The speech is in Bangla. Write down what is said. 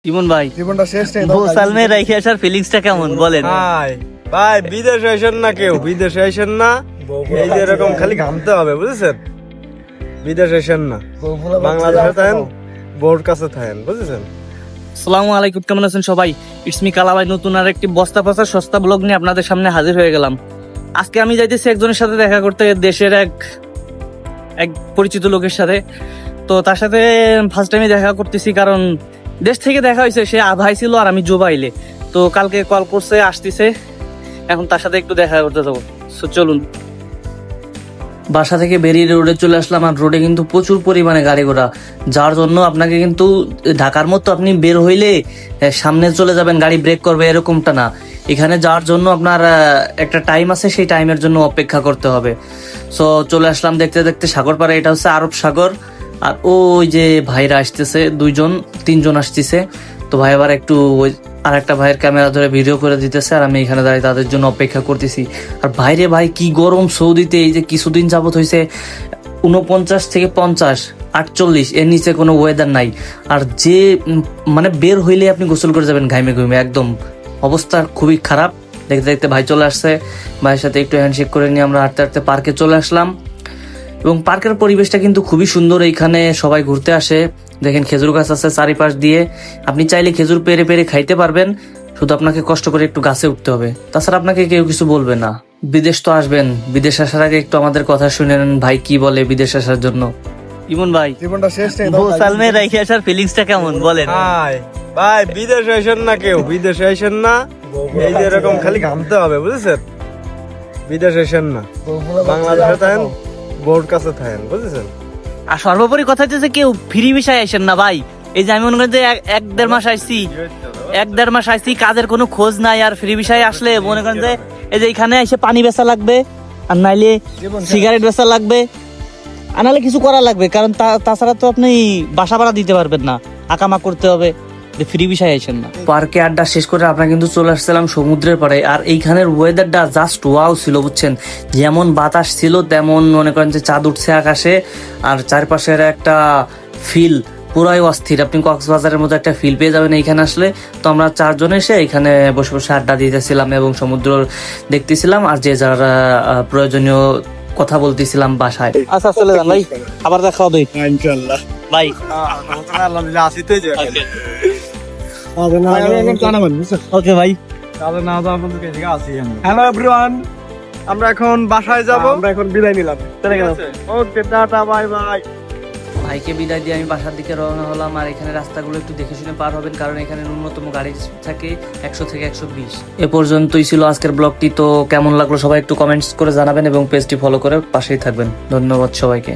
ইমন ভাই জীবনটা শেষ নেই সালমে রাইখে আসার ফিলিংসটা কেমন বলেন? ভাই বিদেশে আইসেন না, কেউ বিদেশে আইসেন না, এই যে এরকম খালি ঘামতে হবে, বুঝেছেন? বিদেশে আইসেন না, বাংলাদেশে থাকেন, বোর্ড কাছে থাকেন, বুঝেছেন? আসসালামু আলাইকুম, কেমন আছেন সবাই? ইটস মি কালা ভাই, নতুন আর একটি বস্তা পচা সস্তা ব্লগ নিয়ে আপনাদের সামনে হাজির হয়ে গেলাম। আজকে আমি যাইতেছি একজনের সাথে দেখা করতে, দেশের এক পরিচিত লোকের সাথে। তো তার সাথে ফার্স্ট টাইমে দেখা করতেছি, কারণ দেশ থেকে দেখা হয়েছে, সে আভাই ছিল আর আমি জোবাইলে। তো কালকে কল করছে, আসতেছে, এখন তার সাথে একটু দেখা করতে যাবো। চলুন। বাসা থেকে বেরিয়ে রোডে চলে আসলাম, আর রোডে কিন্তু প্রচুর পরিমাণে গাড়ি ঘোড়া, যার জন্য আপনাকে কিন্তু ঢাকার মতো আপনি বের হইলে সামনে চলে যাবেন, গাড়ি ব্রেক করবে এরকমটা না। এখানে যাওয়ার জন্য আপনার একটা টাইম আছে, সেই টাইমের জন্য অপেক্ষা করতে হবে। সো চলে আসলাম দেখতে দেখতে সাগর পাড়ে। এটা হচ্ছে আরব সাগর, আর ওই যে ভাইরা আসতেছে, তিনজন আসতেছে। তো ভাই আবার একটু আর একটা ভাইয়ের ক্যামেরা ধরে ভিডিও করে দিতেছে, আর আমি এখানে দাঁড়িয়ে তাদের জন্য অপেক্ষা করতেছি। আর বাইরে ভাই কি গরম সৌদিতে, এই যে কিছুদিন যাবত হয়েছে 49 থেকে 50, 48, এর নিচে কোনো ওয়েদার নাই। আর যে মানে বের হইলে আপনি গোসল করে যাবেন ঘাইমে ঘুমে, একদম অবস্থা খুবই খারাপ। দেখতে দেখতে ভাই চলে আসছে, ভাইয়ের সাথে একটু হ্যান্ডশেক করে নিয়ে আমরা হাঁটতে হাঁটতে পার্কে চলে আসলাম। এবং পার্কের পরিবেশটা কিন্তু খুবই সুন্দর, এইখানে সবাই ঘুরতে আসে। দেখেন খেজুর গাছ আছে চারিপাশ দিয়ে, আপনি চাইলে খেজুর পেরে পেরে খাইতে পারবেন, শুধু আপনাকে কষ্ট করে একটু গাছে উঠতে হবে, তাছাড়া আপনাকে কেউ কিছু বলবে না। বিদেশ তো আসবেন, বিদেশ আসার আগে একটু আমাদের কথা শুনে নেন, ভাই কি বলে বিদেশ আসার জন্য। ইমন ভাই, জীবনটা শেষ নেই সালমে রাইখে আসার ফিলিংসটা কেমন বলেন? ভাই বিদেশে আইসেন না, কেউ বিদেশে আইসেন না, এই যে এরকম খালি ঘামতে হবে, বুঝেছেন? বিদেশে আইসেন না, বাংলাদেশে থাকেন, বোর্ড কাছে থাকেন, বুঝেছেন? আর সর্বোপরি কথা হচ্ছে কেউ ফ্রি ভিসায় আসেন না ভাই। এই যে আমি মনে করি যে এক দেড় মাস আইসি, কাজের কোনো খোঁজ নাই। আর ফ্রি ভিসায় আসলে মনে করেন যে এই যে এখানে এসে পানি বেচা লাগবে, আর নাইলে সিগারেট বেচা লাগবে, আর নাহলে কিছু করা লাগবে, কারণ তাছাড়া তো আপনি বাসা ভাড়া দিতে পারবেন না, আকামা করতে হবে। ফ্রি ভিসায় আসেন না। পার্কে আড্ডা শেষ করে আমরা কিন্তু চলে আসছিলাম সমুদ্রের পাড়ে, আর এইখানের ওয়েদারটা জাস্ট ওয়াও ছিল, বুঝছেন? যেমন বাতাস ছিল তেমন মনে করেন যে চাঁদ উঠছে আকাশে, আর চারপাশের একটা ফিল পুরাই অস্থির। আপনি কক্সবাজারের মতো একটা ফিল পেয়ে যাবেন এইখানে আসলে। তো আমরা চারজন এসে এখানে বসে বসে আড্ডা দিতেছিলাম এবং সমুদ্র দেখতেছিলাম, আর যে যারা প্রয়োজনীয় কথা বলতেছিলাম বাসায়। আচ্ছা চলে যান ভাই, আবার দেখা হবে ইনশাআল্লাহ ভাই। ওকে ভাই, হ্যালো এভরিওয়ান, আমরা এখন বাসায় যাব, আমরা এখন বিদায় নিলাম। ওকে টাটা, বাই বাই। ভাইকে বিদায় দিয়ে আমি বাসার দিকে রওনা হলাম। আর এখানে রাস্তাগুলো একটু দেখে শুনে পার হবেন, কারণ এখানে ন্যূনতম গাড়ি থাকে 100 থেকে 120। এ পর্যন্তই ছিল আজকের ব্লগটি। তো কেমন লাগলো সবাই একটু কমেন্টস করে জানাবেন, এবং পেজটি ফলো করে পাশেই থাকবেন। ধন্যবাদ সবাইকে।